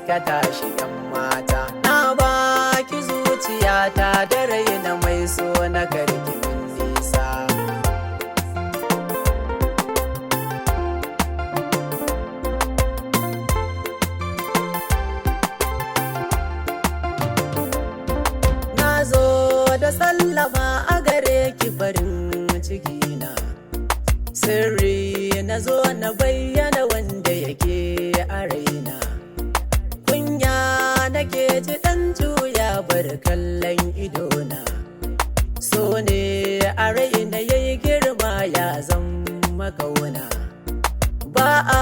ka tashi yan mata. Na baki zuciyata da raina mai so na karki min nisa. Na zo da sallama a gare ki farin ciki na. Sirri na zo na bayyana wanda yake a raina. Kunya nake ji dan juya bar kallon idona. So ne a raina yayi girma ya zama kauna. Ba a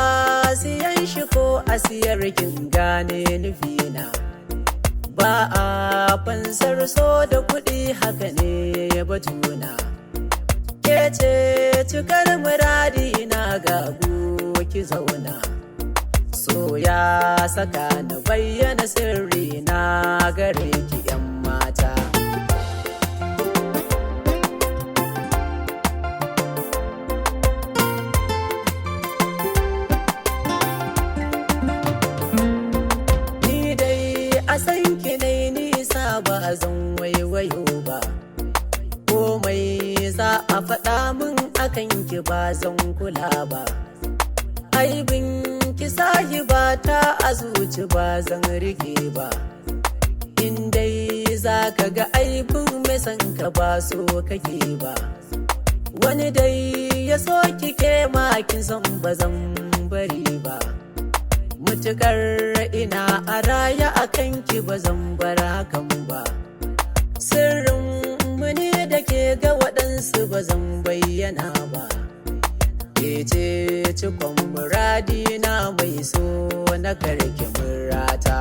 siyan shi ko a siyar kin gane nufina. Ba a fansar so da kuɗi haka ne batuna. Ke ce cikar muradi na gagu ki zauna. So ya saka na bayyana sirri na gare ki yan mata. Ni dai a san ki nai nisa ba zan waiwayo ba. Komai za a faɗa min akan ki ba zan kula ba. Aibin ki sahiba ta a zuci ba zan rike ba. In dai za ka ga aibin mai san ka ba so kake ba. Wani dai ya so kike ma kin san ba zan bari ba. Mutukar ina a raya akan ki ba zan bar hakan ba. Sirrin ne da ke ga waɗansu ba zan bayyana ba. Ke ce cikon muradi na mai so na karki murata.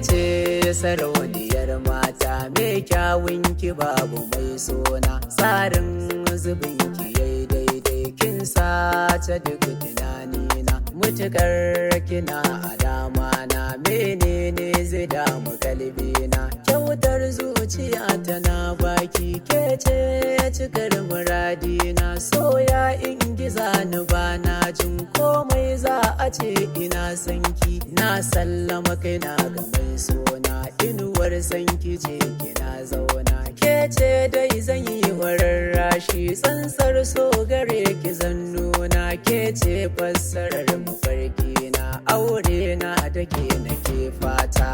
Ce sarauniyar mata mai kyawun ki babu mai sona. Tsarin zubin ki yayi daidai kin sace duk tunanina. Mutukar kina a dama na menene zai damu kalbina. Kyautar zuciya tana baki ke ce cikar muradina. Soya ingiza ni bana jin komai za a ce ina sanki. Na sallama kaina ga mai sona inuwar sanki ce kina zauna. Ke ce dai zan yi wararrashi tsantsar so gare ki zan nuna. Ke ce fassarar mafarki na aure na da ke nake fata.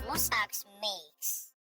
Mossack